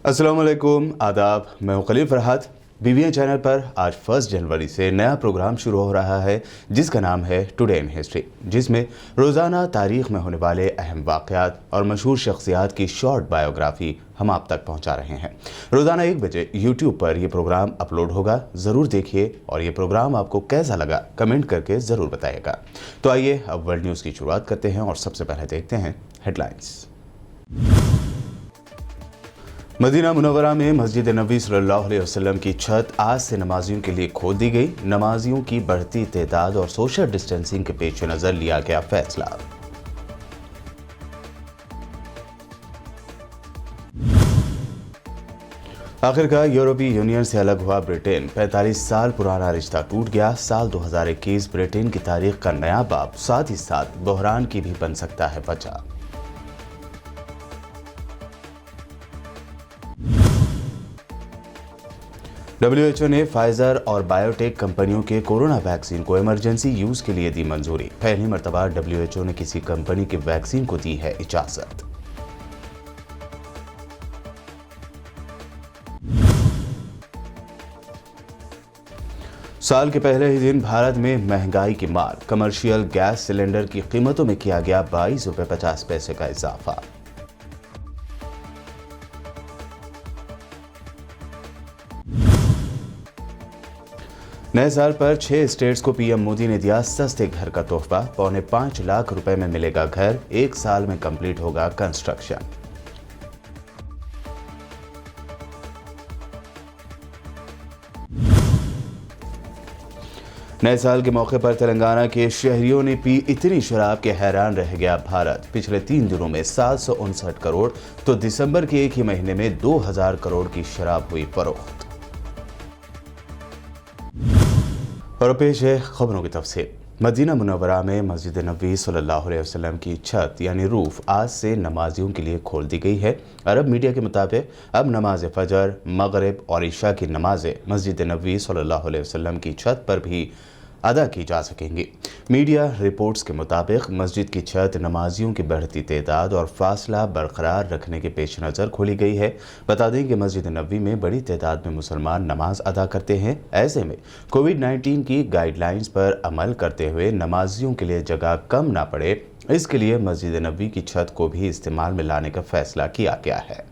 अस्सलाम वालेकुम, आदाब। मैं हूं खलील फरहाद। बीबीएन चैनल पर आज 1 जनवरी से नया प्रोग्राम शुरू हो रहा है जिसका नाम है टुडे इन हिस्ट्री, जिसमें रोज़ाना तारीख़ में होने वाले अहम वाक़यात और मशहूर शख्सियात की शॉर्ट बायोग्राफी हम आप तक पहुंचा रहे हैं। रोज़ाना 1 बजे यूट्यूब पर यह प्रोग्राम अपलोड होगा, ज़रूर देखिए और ये प्रोग्राम आपको कैसा लगा कमेंट करके ज़रूर बताइएगा। तो आइए अब वर्ल्ड न्यूज़ की शुरुआत करते हैं और सबसे पहले देखते हैं हेडलाइंस। मदीना मुनव्वरा में मस्जिद नबी सल्लल्लाहु अलैहि वसल्लम की छत आज से नमाजियों के लिए खोल दी गई। नमाजियों की बढ़ती तादाद और सोशल डिस्टेंसिंग के पेश नज़र लिया गया फैसला। आखिरकार यूरोपीय यूनियन से अलग हुआ ब्रिटेन। 45 साल पुराना रिश्ता टूट गया। साल 2021 ब्रिटेन की तारीख का नया बाब, साथ ही साथ बहरान की भी बन सकता है वजह। WHO ने फाइजर और बायोटेक कंपनियों के कोरोना वैक्सीन को इमरजेंसी यूज के लिए दी मंजूरी। पहली मर्तबा WHO ने किसी कंपनी की वैक्सीन को दी है इजाजत। साल के पहले ही दिन भारत में महंगाई की मार। कमर्शियल गैस सिलेंडर की कीमतों में किया गया 22 रुपये 50 पैसे का इजाफा। नए साल पर 6 स्टेट्स को पीएम मोदी ने दिया सस्ते घर का तोहफा। 4.25 लाख रुपए में मिलेगा घर, 1 साल में कंप्लीट होगा कंस्ट्रक्शन। नए साल के मौके पर तेलंगाना के शहरियों ने पी इतनी शराब के हैरान रह गया भारत। पिछले 3 दिनों में 759 करोड़ तो दिसंबर के एक ही महीने में 2000 करोड़ की शराब हुई फरोख्त। और पेश है खबरों की तफसील। मदीना मुनव्वरा में मस्जिद नबी सल्लल्लाहु अलैहि वसल्लम की छत यानी रूफ आज से नमाजियों के लिए खोल दी गई है। अरब मीडिया के मुताबिक अब नमाज फजर, मगरिब और इशा की नमाजें मस्जिद नबी सल्लल्लाहु अलैहि वसल्लम की छत पर भी अदा की जा सकेंगी। मीडिया रिपोर्ट्स के मुताबिक मस्जिद की छत नमाजियों की बढ़ती तादाद और फासला बरकरार रखने के पेश नज़र खोली गई है। बता दें कि मस्जिद नबी में बड़ी तादाद में मुसलमान नमाज अदा करते हैं। ऐसे में कोविड-19 की गाइडलाइंस पर अमल करते हुए नमाजियों के लिए जगह कम ना पड़े, इसके लिए मस्जिद नबी की छत को भी इस्तेमाल में लाने का फैसला किया गया है।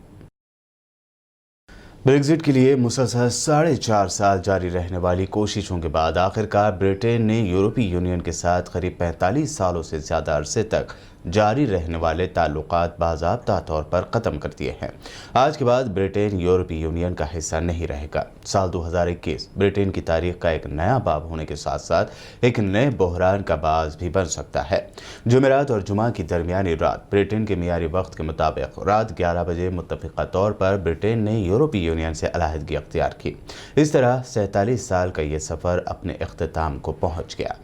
ब्रेग्जिट के लिए मुसलसल 4.5 साल जारी रहने वाली कोशिशों के बाद आखिरकार ब्रिटेन ने यूरोपीय यूनियन के साथ करीब 45 सालों से ज़्यादा अरसे तक जारी रहने वाले ताल्लुकात बाज़ाब्ता तौर पर ख़त्म कर दिए हैं। आज के बाद ब्रिटेन यूरोपीय यूनियन का हिस्सा नहीं रहेगा। साल 2021 ब्रिटेन की तारीख का एक नया बाब होने के साथ साथ एक नए बहरान का बाज़ भी बन सकता है। जुमेरात और जुमा की दरमियानी रात ब्रिटेन के मियारी वक्त के मुताबिक रात 11 बजे मुत्तफ़िक़ा तौर पर ब्रिटेन ने यूरोपीय यूनियन से अलहदगी अख्तियार की। इस तरह 47 साल का ये सफ़र अपने इख्तिताम को पहुँच गया।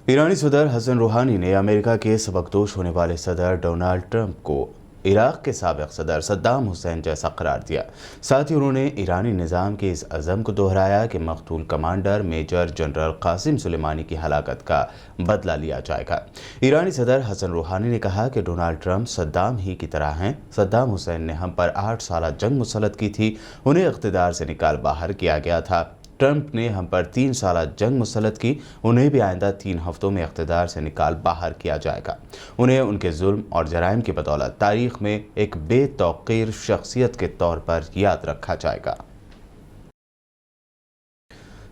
ईरानी सदर हसन रूहानी ने अमेरिका के सबकदोश होने वाले सदर डोनाल्ड ट्रंप को इराक के साबिक़ सदर सद्दाम हुसैन जैसा करार दिया। साथ ही उन्होंने ईरानी निज़ाम के इस अज़म को दोहराया कि मक़तूल commander major general Qasem Soleimani की हलाकत का बदला लिया जाएगा। ईरानी सदर हसन रूहानी ने कहा कि डोनाल्ड ट्रंप सद्दाम ही की तरह हैं। सद्दाम हुसैन ने हम पर 8 साल जंग मुसल्लत की थी, उन्हें इक़्तिदार से निकाल बाहर किया गया था। ट्रंप ने हम पर 3 साल जंग मुसल्लत की, उन्हें भी आइंदा 3 हफ्तों में इक़्तिदार से निकाल बाहर किया जाएगा। उन्हें उनके जुल्म और जराइम की बदौलत तारीख़ में एक बेतौक़ीर शख्सियत के तौर पर याद रखा जाएगा।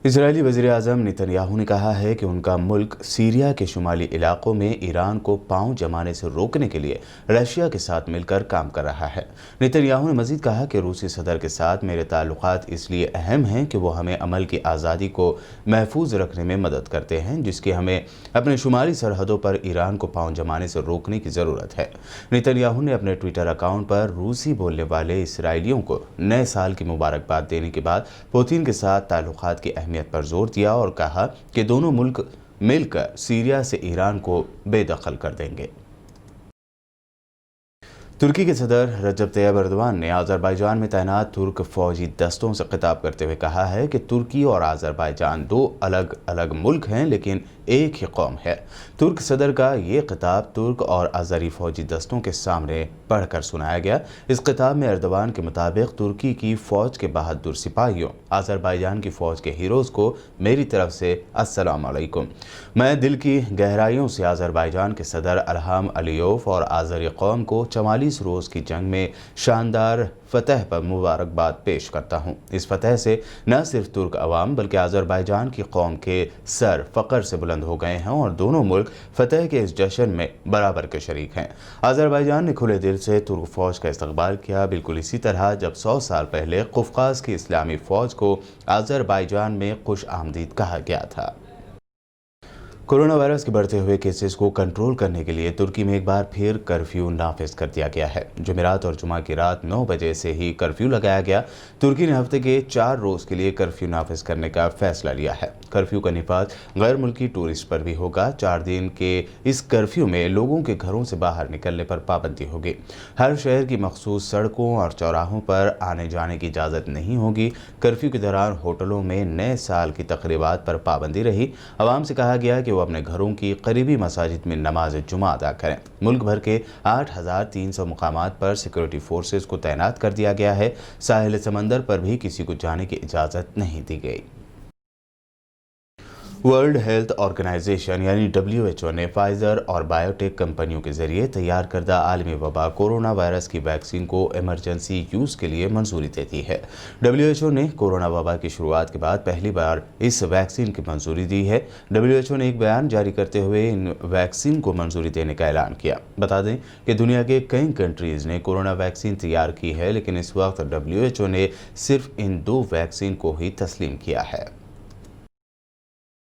इजरायली वज़ीर-ए-आज़म नेतन्याहू ने कहा है कि उनका मुल्क सीरिया के शुमाली इलाकों में ईरान को पांव जमाने से रोकने के लिए रशिया के साथ मिलकर काम कर रहा है। नेतन्याहू ने मज़ीद कहा कि रूसी सदर के साथ मेरे ताल्लुकात इसलिए अहम हैं कि वो हमें अमल की आज़ादी को महफूज रखने में मदद करते हैं, जिसकी हमें अपने शुमाली सरहदों पर ईरान को पांव जमाने से रोकने की ज़रूरत है। नेतन्याहू ने अपने ट्विटर अकाउंट पर रूसी बोलने वाले इसराइलियों को नए साल की मुबारकबाद देने के बाद पुतिन के साथ ताल्लुकात की अहमियत पर जोर दिया और कहा कि दोनों मुल्क मिलकर सीरिया से ईरान को बेदखल कर देंगे। तुर्की के सदर रजब तैयब एर्दोआन ने अज़रबैजान में तैनात तुर्क फौजी दस्तों से खिताब करते हुए कहा है कि तुर्की और अज़रबैजान 2 अलग अलग मुल्क हैं, लेकिन ایک ہی قوم ہے۔ ترک صدر کا یہ خطاب ترک اور آذری فوجی دستوں کے سامنے پڑھ کر سنایا گیا۔ اس خطاب میں اردوان کے مطابق ترکی کی فوج کے بہادر سپاہیوں، آذربائیجان کی فوج کے ہیروز کو میری طرف سے السلام علیکم۔ میں دل کی گہرائیوں سے آذربائیجان کے صدر الہام علیوف اور آذری قوم کو 44 روز کی جنگ میں شاندار فتح پر مبارکباد پیش کرتا ہوں۔ اس فتح سے نہ صرف ترک عوام بلکہ آذربائیجان کی قوم کے سر فخر سے بلند ہو گئے ہیں اور دونوں ملک فتح کے اس جشن میں برابر کے شریک ہیں۔ آذربائیجان نے کھلے دل سے ترک فوج کا استقبال کیا، بالکل اسی طرح جب 100 سال پہلے قفقاز کی اسلامی فوج کو آذربائیجان میں خوش آمدید کہا گیا تھا۔ کورونا وائرس کے بڑھتے ہوئے کیسز کو کنٹرول کرنے کے لیے ترکی میں ایک بار پھر کرفیو نافذ کر دیا گیا ہے۔ جمعرات اور جمعہ کی رات 9 بجے سے ہی کرفیو لگایا گیا۔ ترکی نے ہفتے کے 4 روز کے لیے کرفیو نافذ کرنے کا فیصلہ لیا ہے۔ کرفیو کا نفاذ غیر ملکی ٹورسٹ پر بھی ہوگا۔ 4 دن کے اس کرفیو میں لوگوں کے گھروں سے باہر نکلنے پر پابندی ہوگی۔ ہر شہر کی مخصوص سڑکوں اور چوراہوں پر آنے جانے کی اجازت نہیں ہوگی۔ کرفیو کے دوران ہوٹلوں میں نئے سال کی تقریبات پر پابندی رہی۔ عوام سے کہا گیا کہ وہ اپنے گھروں کی قریبی مساجد میں نماز جمعہ ادا کریں۔ ملک بھر کے 8300 مقامات پر سیکورٹی فورسز کو تعینات کر دیا گیا ہے۔ ساحل سمندر پر بھی کسی کو جانے کی اجازت نہیں دی گئی۔ ورلڈ ہیلتھ آرگنائزیشن یعنی WHO نے فائزر اور بائیوٹیک کمپنیوں کے ذریعے تیار کردہ عالمی وبا کورونا وائرس کی ویکسین کو ایمرجنسی یوز کے لیے منظوری دے دی ہے۔ WHO نے کورونا وبا کی شروعات کے بعد پہلی بار اس ویکسین کی منظوری دی ہے۔ WHO نے ایک بیان جاری کرتے ہوئے ان ویکسین کو منظوری دینے کا اعلان کیا۔ بتا دیں کہ دنیا کے کئی کنٹریز نے کورونا ویکسین تیار کی ہے، لیکن اس وقت WHO نے صرف ان 2 ویکسین کو ہی تسلیم کیا ہے۔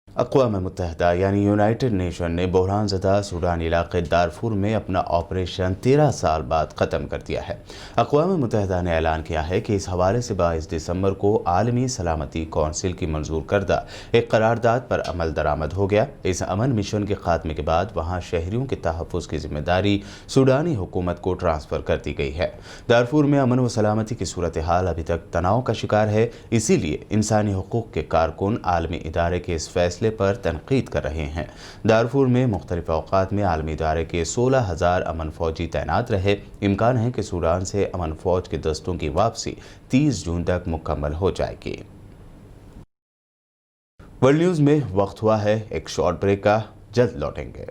اقوام متحدہ یعنی یونائٹڈ نیشن نے بحران زدہ سوڈانی علاقے دارفور میں اپنا آپریشن 13 سال بعد ختم کر دیا ہے۔ اقوام متحدہ نے اعلان کیا ہے کہ اس حوالے سے 22 دسمبر کو عالمی سلامتی کونسل کی منظور کردہ ایک قرارداد پر عمل درآمد ہو گیا۔ اس امن مشن کے خاتمے کے بعد وہاں شہریوں کے تحفظ کی ذمہ داری سوڈانی حکومت کو ٹرانسفر کر دی گئی ہے۔ دارفور میں امن و سلامتی کی صورتحال ابھی تک تناؤ کا شکار ہے، اسی لیے انسانی حقوق کے کارکن عالمی ادارے کے اس فیصلے پر تنقید کر رہے ہیں۔ دارفور میں مختلف اوقات میں عالمی ادارے کے 16,000 امن فوجی تعینات رہے۔ امکان ہے کہ سوڈان سے امن فوج کے دستوں کی واپسی 30 جون تک مکمل ہو جائے گی۔ ورلڈ نیوز میں وقت ہوا ہے ایک شارٹ بریک کا، جلد لوٹیں گے۔